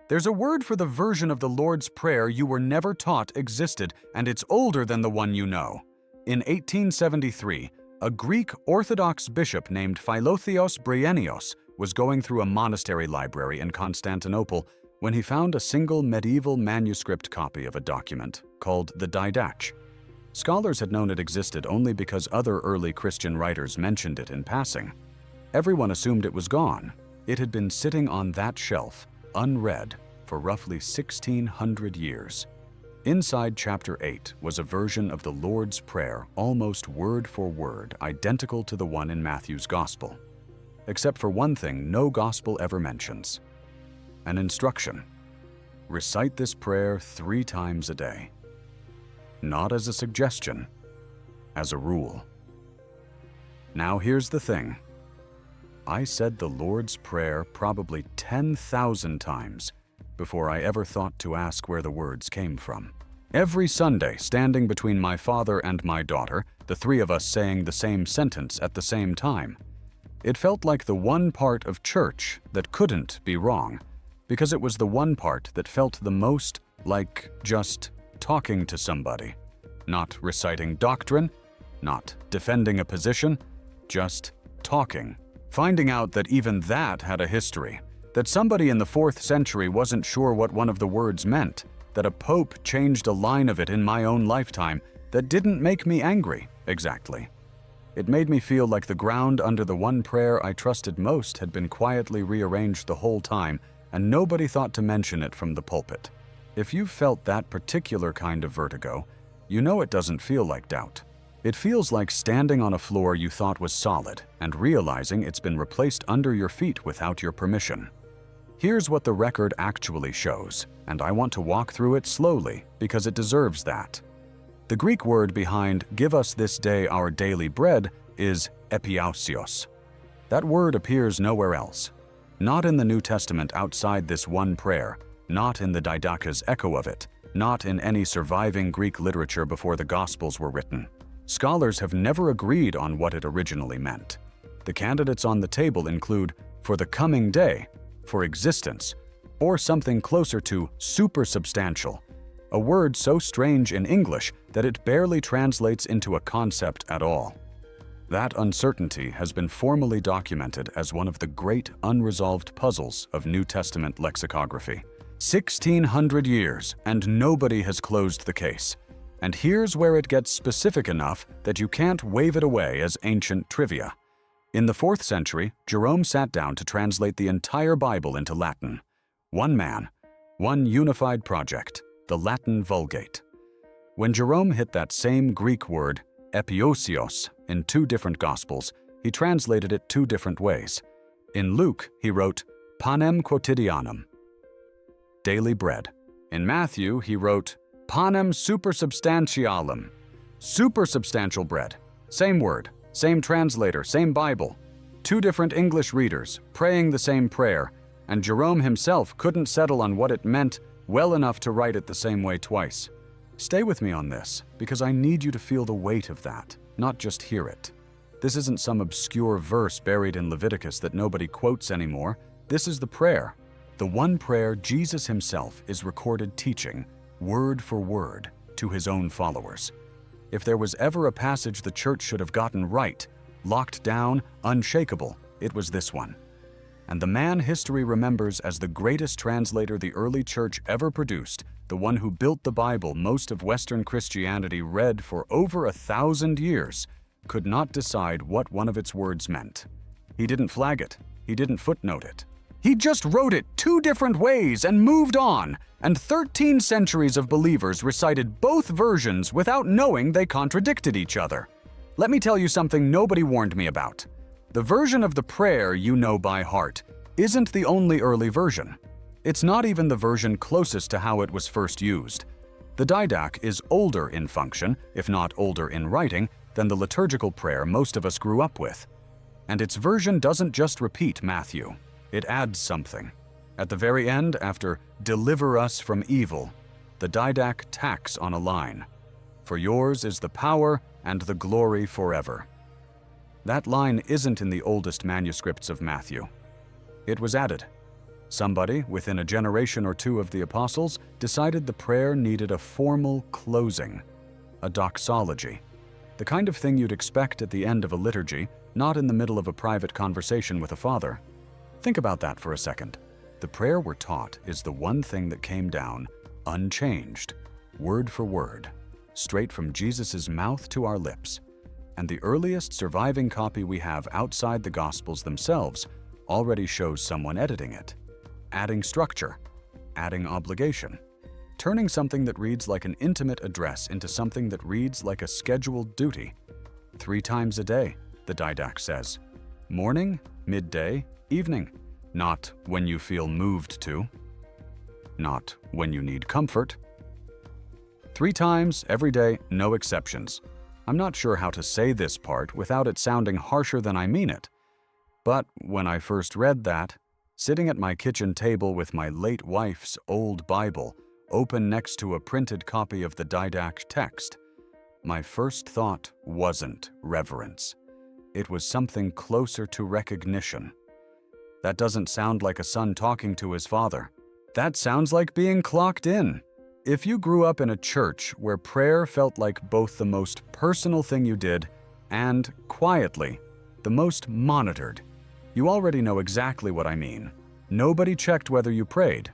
There's a word for the version of the Lord's Prayer you were never taught existed, and it's older than the one you know. In 1873, a Greek Orthodox bishop named Philotheos Bryennios was going through a monastery library in Constantinople when he found a single medieval manuscript copy of a document called the Didache. Scholars had known it existed only because other early Christian writers mentioned it in passing. Everyone assumed it was gone. It had been sitting on that shelf, unread, for roughly 1,600 years. Inside chapter 8 was a version of the Lord's Prayer, almost word for word, identical to the one in Matthew's Gospel. Except for one thing no Gospel ever mentions: an instruction. Recite this prayer 3 times a day. Not as a suggestion, as a rule. Now here's the thing. I said the Lord's Prayer probably 10,000 times before I ever thought to ask where the words came from. Every Sunday, standing between my father and my daughter, the 3 of us saying the same sentence at the same time. It felt like the one part of church that couldn't be wrong, because it was the one part that felt the most like just talking to somebody. Not reciting doctrine, not defending a position, just talking. Finding out that even that had a history, that somebody in the 4th century wasn't sure what one of the words meant, that a pope changed a line of it in my own lifetime, that didn't make me angry, exactly. It made me feel like the ground under the one prayer I trusted most had been quietly rearranged the whole time, and nobody thought to mention it from the pulpit. If you've felt that particular kind of vertigo, you know it doesn't feel like doubt. It feels like standing on a floor you thought was solid and realizing it's been replaced under your feet without your permission. Here's what the record actually shows, and I want to walk through it slowly because it deserves that. The Greek word behind "give us this day our daily bread" is epiousios. That word appears nowhere else. Not in the New Testament outside this one prayer, not in the Didache's echo of it, not in any surviving Greek literature before the Gospels were written. Scholars have never agreed on what it originally meant. The candidates on the table include "for the coming day," "for existence," or something closer to "supersubstantial," a word so strange in English that it barely translates into a concept at all. That uncertainty has been formally documented as one of the great unresolved puzzles of New Testament lexicography. 1,600 years, and nobody has closed the case. And here's where it gets specific enough that you can't wave it away as ancient trivia. In the 4th century, Jerome sat down to translate the entire Bible into Latin. One man, one unified project, the Latin Vulgate. When Jerome hit that same Greek word, epiousios, in 2 different Gospels, he translated it 2 different ways. In Luke, he wrote panem quotidianum, daily bread. In Matthew, he wrote panem supersubstantialem, supersubstantial bread. Same word, same translator, same Bible. 2 different English readers praying the same prayer, and Jerome himself couldn't settle on what it meant well enough to write it the same way twice. Stay with me on this, because I need you to feel the weight of that, not just hear it. This isn't some obscure verse buried in Leviticus that nobody quotes anymore. This is the prayer. The one prayer Jesus himself is recorded teaching, word for word, to his own followers. If there was ever a passage the church should have gotten right, locked down, unshakable, it was this one. And the man history remembers as the greatest translator the early church ever produced, the one who built the Bible most of Western Christianity read for over 1,000 years, could not decide what one of its words meant. He didn't flag it. He didn't footnote it. He just wrote it 2 different ways and moved on, and 13 centuries of believers recited both versions without knowing they contradicted each other. Let me tell you something nobody warned me about. The version of the prayer you know by heart isn't the only early version. It's not even the version closest to how it was first used. The Didache is older in function, if not older in writing, than the liturgical prayer most of us grew up with. And its version doesn't just repeat Matthew. It adds something. At the very end, after "deliver us from evil," the Didache tacks on a line, "For yours is the power and the glory forever." That line isn't in the oldest manuscripts of Matthew. It was added. Somebody, within a generation or two of the apostles, decided the prayer needed a formal closing, a doxology, the kind of thing you'd expect at the end of a liturgy, not in the middle of a private conversation with a father. Think about that for a second. The prayer we're taught is the one thing that came down, unchanged, word for word, straight from Jesus' mouth to our lips. And the earliest surviving copy we have outside the Gospels themselves already shows someone editing it, adding structure, adding obligation, turning something that reads like an intimate address into something that reads like a scheduled duty. 3 times a day, the Didache says. Morning, midday, evening. Not when you feel moved to. Not when you need comfort. 3 times every day, no exceptions. I'm not sure how to say this part without it sounding harsher than I mean it. But when I first read that, sitting at my kitchen table with my late wife's old Bible open next to a printed copy of the Didache text, my first thought wasn't reverence. It was something closer to recognition. That doesn't sound like a son talking to his father. That sounds like being clocked in. If you grew up in a church where prayer felt like both the most personal thing you did and, quietly, the most monitored, you already know exactly what I mean. Nobody checked whether you prayed,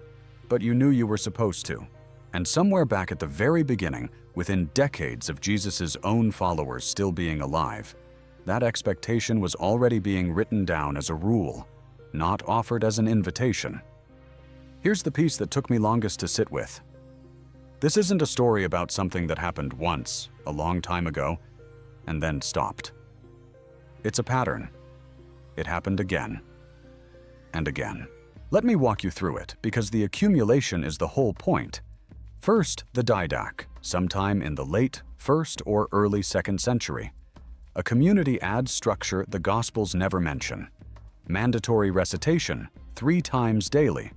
but you knew you were supposed to. And somewhere back at the very beginning, within decades of Jesus' own followers still being alive, that expectation was already being written down as a rule, not offered as an invitation. Here's the piece that took me longest to sit with. This isn't a story about something that happened once, a long time ago, and then stopped. It's a pattern. It happened again and again. Let me walk you through it, because the accumulation is the whole point. First, the Didache, sometime in the late 1st or early 2nd century. A community adds structure the Gospels never mention. Mandatory recitation, 3 times daily.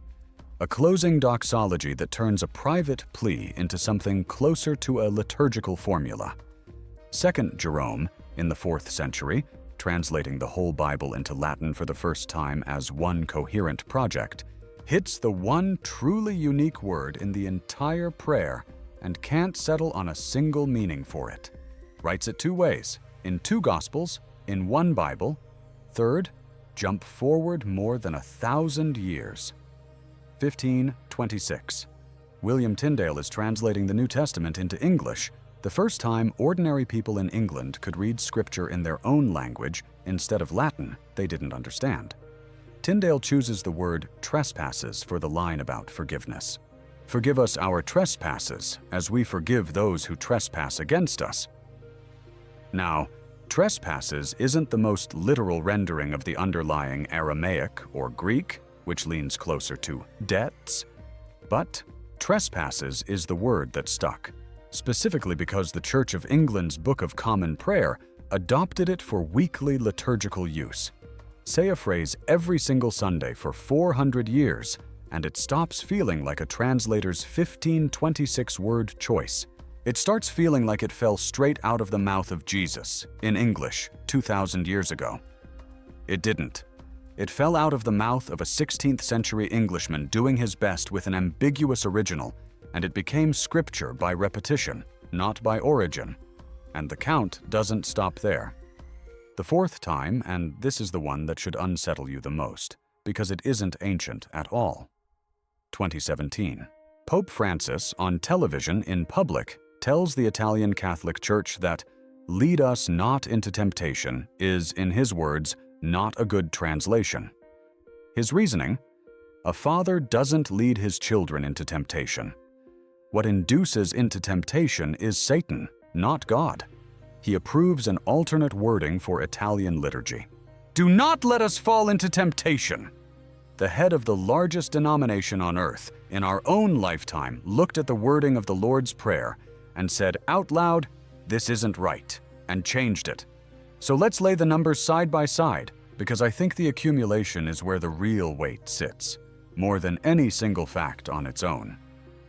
A closing doxology that turns a private plea into something closer to a liturgical formula. Second Jerome, in the 4th century, translating the whole Bible into Latin for the first time as one coherent project, hits the one truly unique word in the entire prayer and can't settle on a single meaning for it. Writes it 2 ways, in 2 Gospels, in 1 Bible. Third, jump forward more than 1,000 years. 1526. William Tyndale is translating the New Testament into English, the first time ordinary people in England could read scripture in their own language instead of Latin they didn't understand. Tyndale chooses the word trespasses for the line about forgiveness. Forgive us our trespasses, as we forgive those who trespass against us. Now, trespasses isn't the most literal rendering of the underlying Aramaic or Greek, which leans closer to debts, but trespasses is the word that stuck, specifically because the Church of England's Book of Common Prayer adopted it for weekly liturgical use. Say a phrase every single Sunday for 400 years, and it stops feeling like a translator's 1526-word choice. It starts feeling like it fell straight out of the mouth of Jesus, in English, 2,000 years ago. It didn't. It fell out of the mouth of a 16th century Englishman doing his best with an ambiguous original, and it became scripture by repetition, not by origin. And the count doesn't stop there. The 4th time, and this is the one that should unsettle you the most, because it isn't ancient at all. 2017. Pope Francis, on television in public, tells the Italian Catholic Church that "lead us not into temptation" is, in his words, not a good translation. His reasoning? A father doesn't lead his children into temptation. What induces into temptation is Satan, not God. He approves an alternate wording for Italian liturgy. Do not let us fall into temptation. The head of the largest denomination on earth, in our own lifetime, looked at the wording of the Lord's Prayer and said out loud, "This isn't right," and changed it. So let's lay the numbers side by side, because I think the accumulation is where the real weight sits, more than any single fact on its own.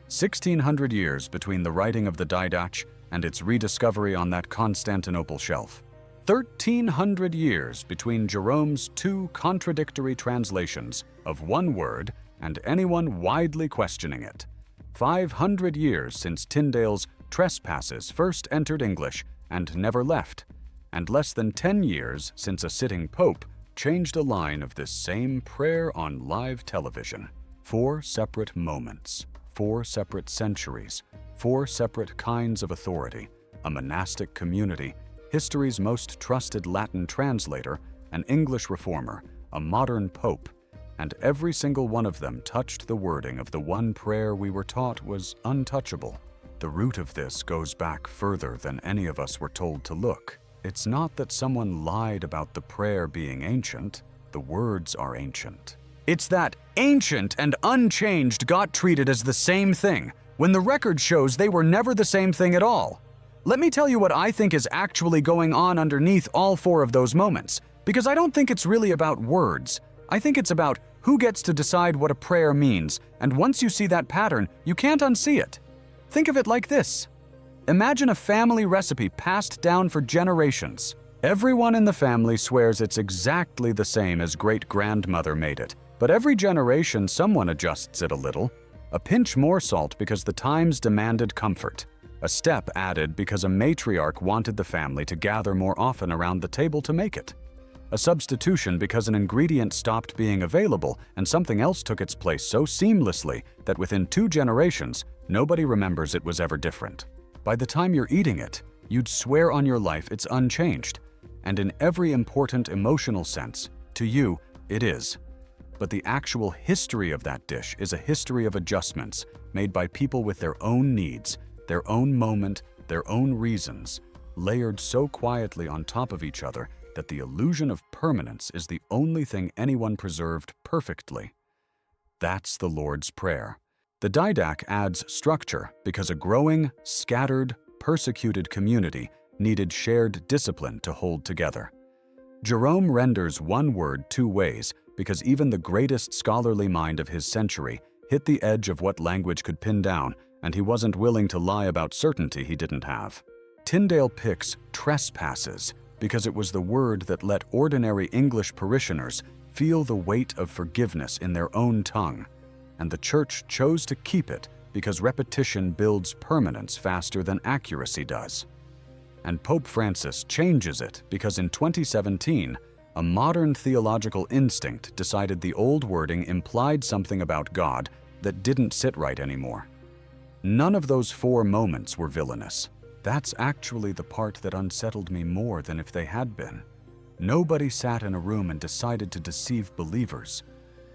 1,600 years between the writing of the Didache and its rediscovery on that Constantinople shelf. 1,300 years between Jerome's 2 contradictory translations of one word and anyone widely questioning it. 500 years since Tyndale's Trespasses first entered English and never left, and less than 10 years since a sitting pope changed a line of this same prayer on live television. 4 separate moments, 4 separate centuries, 4 separate kinds of authority, a monastic community, history's most trusted Latin translator, an English reformer, a modern pope, and every single one of them touched the wording of the one prayer we were taught was untouchable. The root of this goes back further than any of us were told to look. It's not that someone lied about the prayer being ancient, the words are ancient. It's that ancient and unchanged got treated as the same thing, when the record shows they were never the same thing at all. Let me tell you what I think is actually going on underneath all 4 of those moments, because I don't think it's really about words. I think it's about who gets to decide what a prayer means, and once you see that pattern, you can't unsee it. Think of it like this. Imagine a family recipe passed down for generations. Everyone in the family swears it's exactly the same as great-grandmother made it, but every generation someone adjusts it a little. A pinch more salt because the times demanded comfort. A step added because a matriarch wanted the family to gather more often around the table to make it. A substitution because an ingredient stopped being available and something else took its place so seamlessly that within 2 generations, nobody remembers it was ever different. By the time you're eating it, you'd swear on your life it's unchanged. And in every important emotional sense, to you, it is. But the actual history of that dish is a history of adjustments made by people with their own needs, their own moment, their own reasons, layered so quietly on top of each other that the illusion of permanence is the only thing anyone preserved perfectly. That's the Lord's Prayer. The Didache adds structure because a growing, scattered, persecuted community needed shared discipline to hold together. Jerome renders one word 2 ways because even the greatest scholarly mind of his century hit the edge of what language could pin down, and he wasn't willing to lie about certainty he didn't have. Tyndale picks trespasses because it was the word that let ordinary English parishioners feel the weight of forgiveness in their own tongue, and the Church chose to keep it because repetition builds permanence faster than accuracy does. And Pope Francis changes it because in 2017, a modern theological instinct decided the old wording implied something about God that didn't sit right anymore. None of those 4 moments were villainous. That's actually the part that unsettled me more than if they had been. Nobody sat in a room and decided to deceive believers.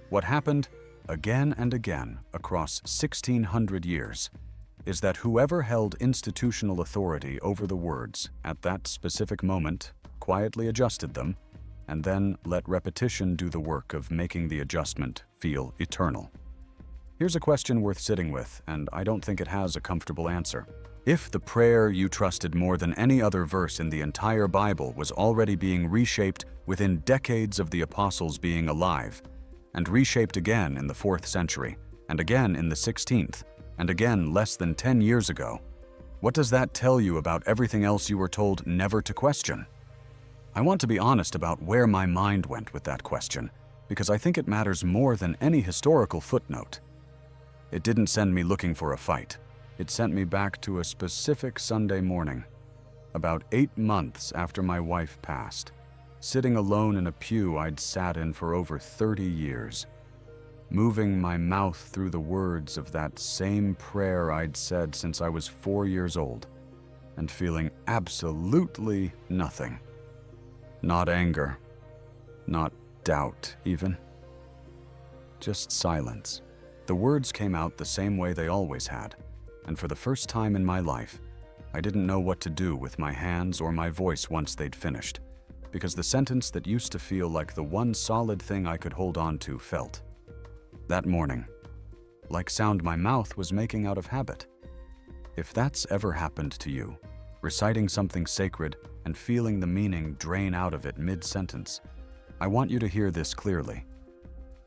What happened, again and again, across 1,600 years, is that whoever held institutional authority over the words at that specific moment quietly adjusted them, and then let repetition do the work of making the adjustment feel eternal. Here's a question worth sitting with, and I don't think it has a comfortable answer. If the prayer you trusted more than any other verse in the entire Bible was already being reshaped within decades of the apostles being alive, and reshaped again in the 4th century, and again in the 16th, and again less than 10 years ago, what does that tell you about everything else you were told never to question? I want to be honest about where my mind went with that question, because I think it matters more than any historical footnote. It didn't send me looking for a fight. It sent me back to a specific Sunday morning, about 8 months after my wife passed, sitting alone in a pew I'd sat in for over 30 years, moving my mouth through the words of that same prayer I'd said since I was 4 years old, and feeling absolutely nothing. Not anger, not doubt even. Just silence. The words came out the same way they always had, and for the first time in my life, I didn't know what to do with my hands or my voice once they'd finished, because the sentence that used to feel like the one solid thing I could hold on to felt, that morning, like sound my mouth was making out of habit. If that's ever happened to you, reciting something sacred and feeling the meaning drain out of it mid-sentence, I want you to hear this clearly.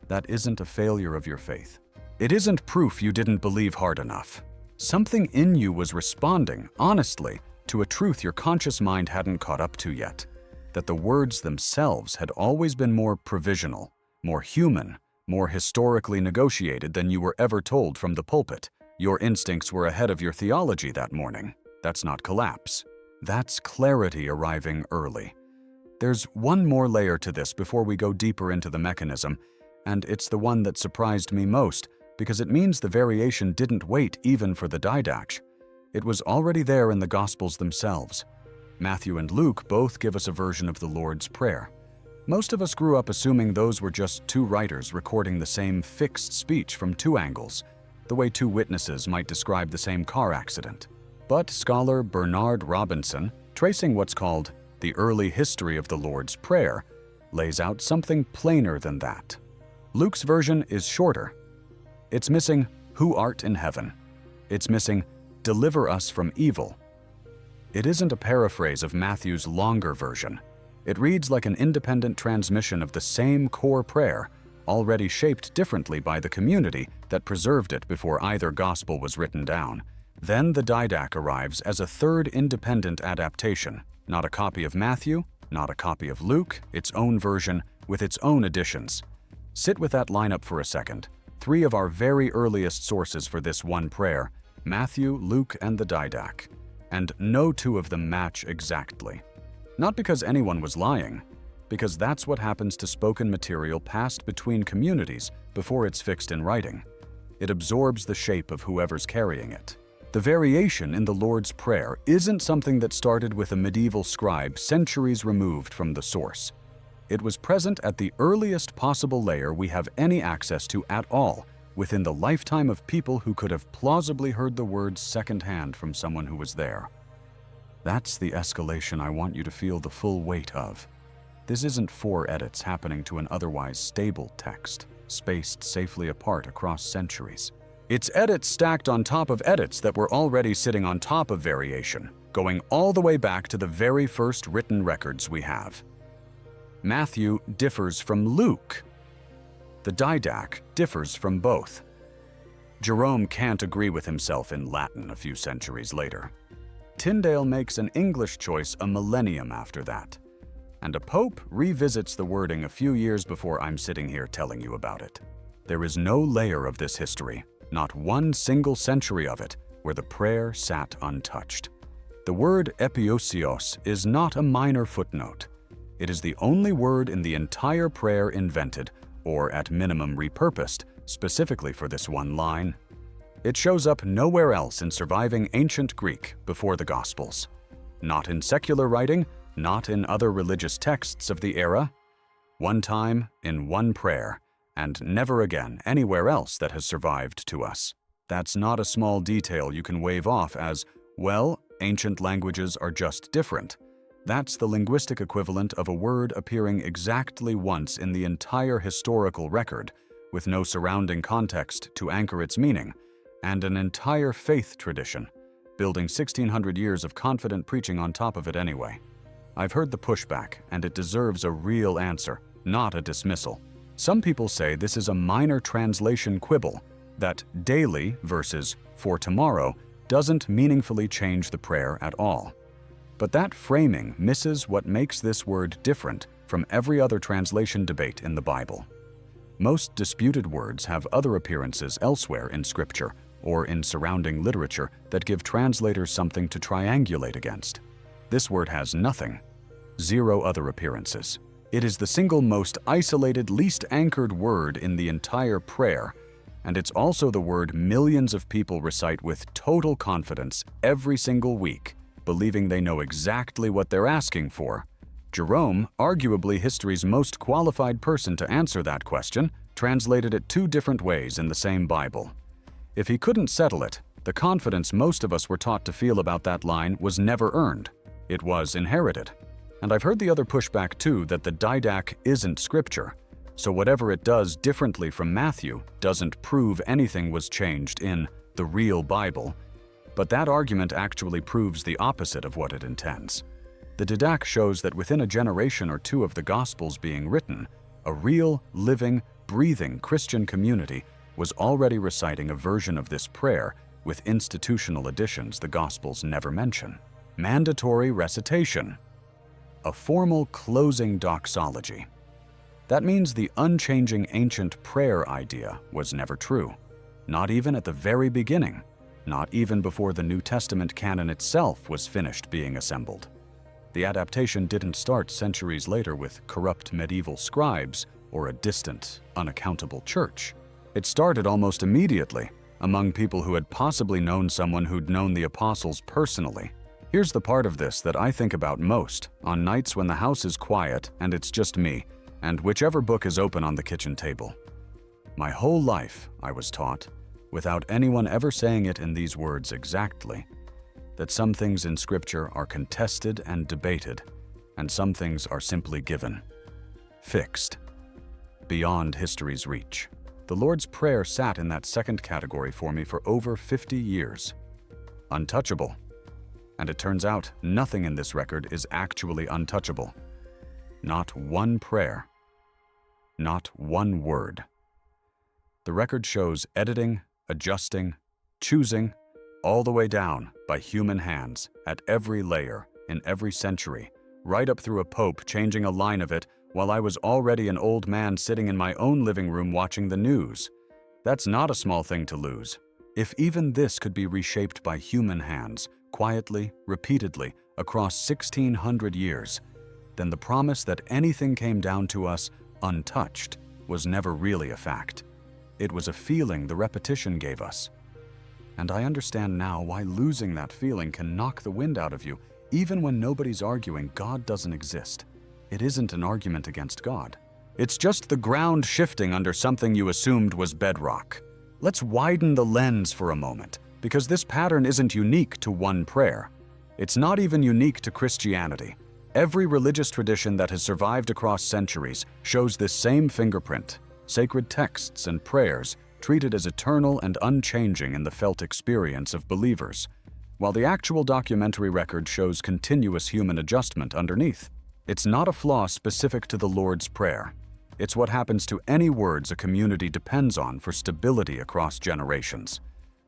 That isn't a failure of your faith. It isn't proof you didn't believe hard enough. Something in you was responding, honestly, to a truth your conscious mind hadn't caught up to yet, that the words themselves had always been more provisional, more human, more historically negotiated than you were ever told from the pulpit. Your instincts were ahead of your theology that morning. That's not collapse. That's clarity arriving early. There's one more layer to this before we go deeper into the mechanism, and it's the one that surprised me most because it means the variation didn't wait even for the Didache. It was already there in the Gospels themselves. Matthew and Luke both give us a version of the Lord's Prayer. Most of us grew up assuming those were just two writers recording the same fixed speech from two angles, the way two witnesses might describe the same car accident. But scholar Bernard Robinson, tracing what's called the early history of the Lord's Prayer, lays out something plainer than that. Luke's version is shorter. It's missing, "Who art in heaven." It's missing, "Deliver us from evil." It isn't a paraphrase of Matthew's longer version. It reads like an independent transmission of the same core prayer, already shaped differently by the community that preserved it before either gospel was written down. Then the Didache arrives as a third independent adaptation, not a copy of Matthew, not a copy of Luke, its own version with its own additions. Sit with that lineup for a second. Three of our very earliest sources for this one prayer, Matthew, Luke, and the Didache. And no two of them match exactly. Not because anyone was lying, because that's what happens to spoken material passed between communities before it's fixed in writing. It absorbs the shape of whoever's carrying it. The variation in the Lord's Prayer isn't something that started with a medieval scribe centuries removed from the source. It was present at the earliest possible layer we have any access to at all, within the lifetime of people who could have plausibly heard the words secondhand from someone who was there. That's the escalation I want you to feel the full weight of. This isn't 4 edits happening to an otherwise stable text, spaced safely apart across centuries. It's edits stacked on top of edits that were already sitting on top of variation, going all the way back to the very first written records we have. Matthew differs from Luke. The Didache differs from both. Jerome can't agree with himself in Latin a few centuries later. Tyndale makes an English choice a millennium after that. And a pope revisits the wording a few years before I'm sitting here telling you about it. There is no layer of this history, not one single century of it, where the prayer sat untouched. The word epiousios is not a minor footnote. It is the only word in the entire prayer invented, or at minimum repurposed, specifically for this one line. It shows up nowhere else in surviving ancient Greek before the Gospels. Not in secular writing, not in other religious texts of the era. One time, in one prayer, and never again anywhere else that has survived to us. That's not a small detail you can wave off as, well, ancient languages are just different. That's the linguistic equivalent of a word appearing exactly once in the entire historical record, with no surrounding context to anchor its meaning, and an entire faith tradition, building 1600 years of confident preaching on top of it anyway. I've heard the pushback, and it deserves a real answer, not a dismissal. Some people say this is a minor translation quibble, that daily versus for tomorrow doesn't meaningfully change the prayer at all. But that framing misses what makes this word different from every other translation debate in the Bible. Most disputed words have other appearances elsewhere in Scripture or in surrounding literature that give translators something to triangulate against. This word has nothing. 0 other appearances. It is the single most isolated, least anchored word in the entire prayer, and it's also the word millions of people recite with total confidence every single week, believing they know exactly what they're asking for. Jerome, arguably history's most qualified person to answer that question, translated it 2 different ways in the same Bible. If he couldn't settle it, the confidence most of us were taught to feel about that line was never earned. It was inherited. And I've heard the other pushback too, that the Didache isn't scripture, so whatever it does differently from Matthew doesn't prove anything was changed in the real Bible. But that argument actually proves the opposite of what it intends. The Didache shows that within a generation or 2 of the Gospels being written, a real, living, breathing Christian community was already reciting a version of this prayer with institutional additions the Gospels never mention. Mandatory recitation. A formal closing doxology. That means the unchanging ancient prayer idea was never true. Not even at the very beginning. Not even before the New Testament canon itself was finished being assembled. The adaptation didn't start centuries later with corrupt medieval scribes or a distant, unaccountable church. It started almost immediately among people who had possibly known someone who'd known the apostles personally. Here's the part of this that I think about most on nights when the house is quiet and it's just me, and whichever book is open on the kitchen table. My whole life, I was taught, without anyone ever saying it in these words exactly, that some things in Scripture are contested and debated, and some things are simply given, fixed, beyond history's reach. The Lord's Prayer sat in that second category for me for over 50 years. Untouchable. And it turns out nothing in this record is actually untouchable. Not one prayer. Not one word. The record shows editing, adjusting, choosing, all the way down by human hands at every layer, in every century, right up through a pope changing a line of it while I was already an old man sitting in my own living room watching the news. That's not a small thing to lose. If even this could be reshaped by human hands, quietly, repeatedly, across 1,600 years, then the promise that anything came down to us untouched was never really a fact. It was a feeling the repetition gave us. And I understand now why losing that feeling can knock the wind out of you, even when nobody's arguing God doesn't exist. It isn't an argument against God. It's just the ground shifting under something you assumed was bedrock. Let's widen the lens for a moment, because this pattern isn't unique to one prayer. It's not even unique to Christianity. Every religious tradition that has survived across centuries shows this same fingerprint. Sacred texts and prayers treated as eternal and unchanging in the felt experience of believers, while the actual documentary record shows continuous human adjustment underneath. It's not a flaw specific to the Lord's Prayer. It's what happens to any words a community depends on for stability across generations.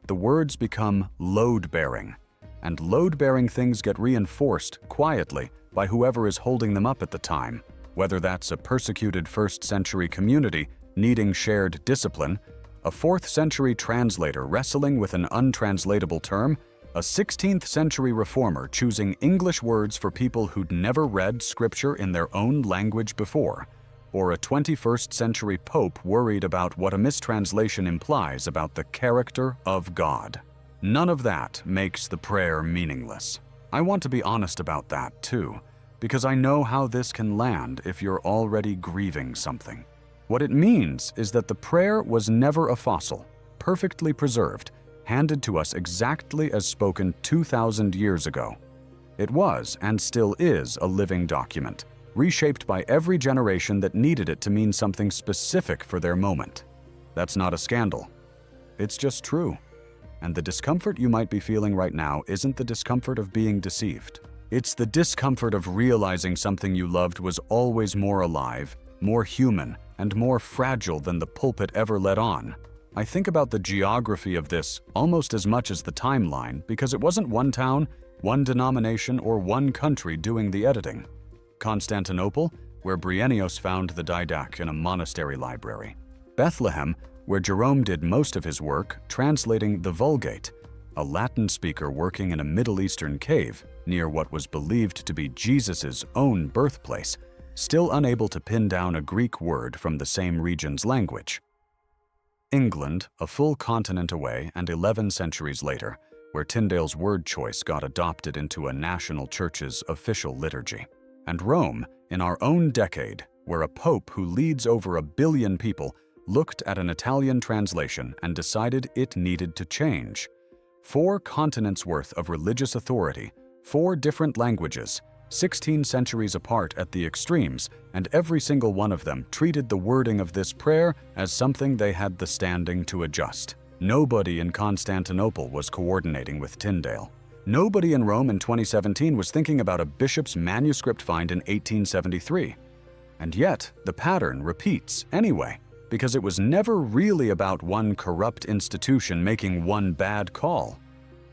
The words become load-bearing, and load-bearing things get reinforced quietly by whoever is holding them up at the time, whether that's a persecuted first-century community needing shared discipline, a 4th-century translator wrestling with an untranslatable term, a 16th-century reformer choosing English words for people who'd never read Scripture in their own language before, or a 21st-century pope worried about what a mistranslation implies about the character of God. None of that makes the prayer meaningless. I want to be honest about that too, because I know how this can land if you're already grieving something. What it means is that the prayer was never a fossil, perfectly preserved, handed to us exactly as spoken 2,000 years ago. It was, and still is, a living document, reshaped by every generation that needed it to mean something specific for their moment. That's not a scandal. It's just true. And the discomfort you might be feeling right now isn't the discomfort of being deceived. It's the discomfort of realizing something you loved was always more alive, more human, and more fragile than the pulpit ever let on. I think about the geography of this almost as much as the timeline because it wasn't one town, one denomination, or one country doing the editing. Constantinople, where Bryennios found the Didache in a monastery library. Bethlehem, where Jerome did most of his work translating the Vulgate, a Latin speaker working in a Middle Eastern cave near what was believed to be Jesus' own birthplace, still unable to pin down a Greek word from the same region's language. England, a full continent away and 11 centuries later, where Tyndale's word choice got adopted into a national church's official liturgy. And Rome, in our own decade, where a pope who leads over 1 billion people looked at an Italian translation and decided it needed to change. 4 continents worth of religious authority, 4 different languages, 16 centuries apart at the extremes, and every single one of them treated the wording of this prayer as something they had the standing to adjust. Nobody in Constantinople was coordinating with Tyndale. Nobody in Rome in 2017 was thinking about a bishop's manuscript find in 1873. And yet, the pattern repeats anyway, because it was never really about one corrupt institution making one bad call.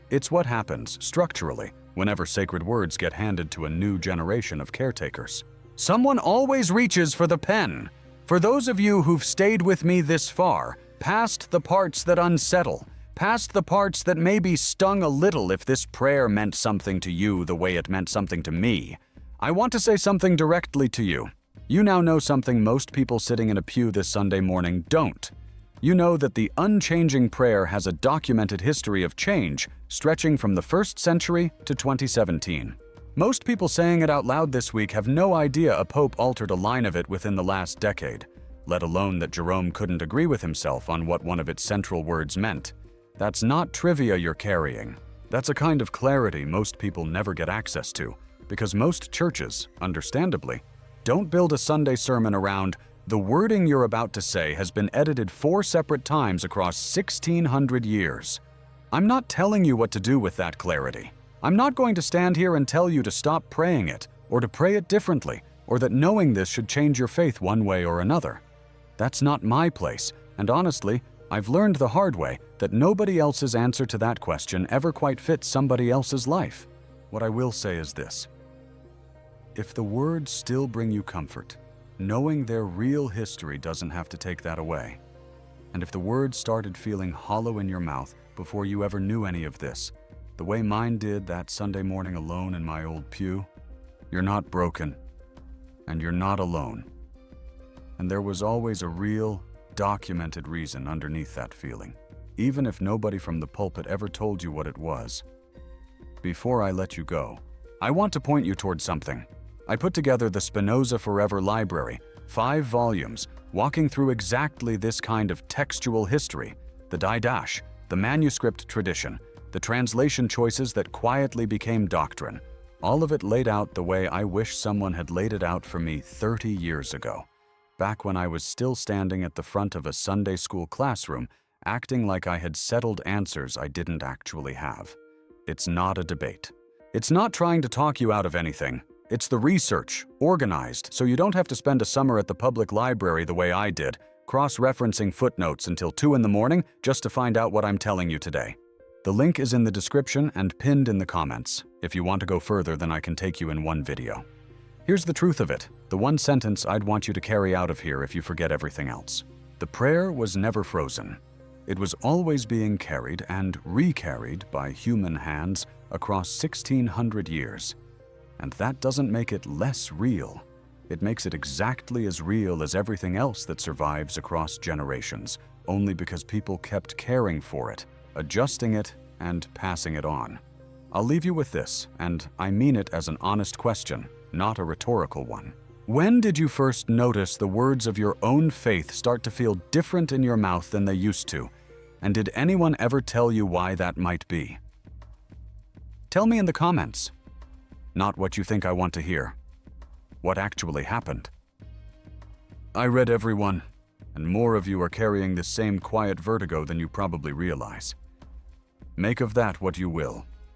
It's what happens, structurally, whenever sacred words get handed to a new generation of caretakers. Someone always reaches for the pen. For those of you who've stayed with me this far, past the parts that unsettle, past the parts that maybe stung a little if this prayer meant something to you the way it meant something to me, I want to say something directly to you. You now know something most people sitting in a pew this Sunday morning don't. You know that the unchanging prayer has a documented history of change stretching from the 1st century to 2017. Most people saying it out loud this week have no idea a pope altered a line of it within the last decade, let alone that Jerome couldn't agree with himself on what one of its central words meant. That's not trivia you're carrying. That's a kind of clarity most people never get access to, because most churches, understandably, don't build a Sunday sermon around the wording you're about to say has been edited 4 separate times across 1,600 years. I'm not telling you what to do with that clarity. I'm not going to stand here and tell you to stop praying it, or to pray it differently, or that knowing this should change your faith one way or another. That's not my place, and honestly, I've learned the hard way that nobody else's answer to that question ever quite fits somebody else's life. What I will say is this. If the words still bring you comfort, knowing their real history doesn't have to take that away. And if the words started feeling hollow in your mouth before you ever knew any of this, the way mine did that Sunday morning alone in my old pew, you're not broken, and you're not alone. And there was always a real, documented reason underneath that feeling, even if nobody from the pulpit ever told you what it was. Before I let you go, I want to point you towards something. I put together the Spinoza Forever Library, 5 volumes, walking through exactly this kind of textual history, the Didache, the manuscript tradition, the translation choices that quietly became doctrine, all of it laid out the way I wish someone had laid it out for me 30 years ago, back when I was still standing at the front of a Sunday school classroom, acting like I had settled answers I didn't actually have. It's not a debate. It's not trying to talk you out of anything. It's the research, organized, so you don't have to spend a summer at the public library the way I did, cross-referencing footnotes until 2 in the morning just to find out what I'm telling you today. The link is in the description and pinned in the comments. If you want to go further, then I can take you in one video. Here's the truth of it, the one sentence I'd want you to carry out of here if you forget everything else. The prayer was never frozen. It was always being carried and recarried by human hands across 1,600 years. And that doesn't make it less real. It makes it exactly as real as everything else that survives across generations, only because people kept caring for it, adjusting it, and passing it on. I'll leave you with this, and I mean it as an honest question, not a rhetorical one. When did you first notice the words of your own faith start to feel different in your mouth than they used to? And did anyone ever tell you why that might be? Tell me in the comments. Not what you think I want to hear. What actually happened. I read everyone, and more of you are carrying the same quiet vertigo than you probably realize. Make of that what you will.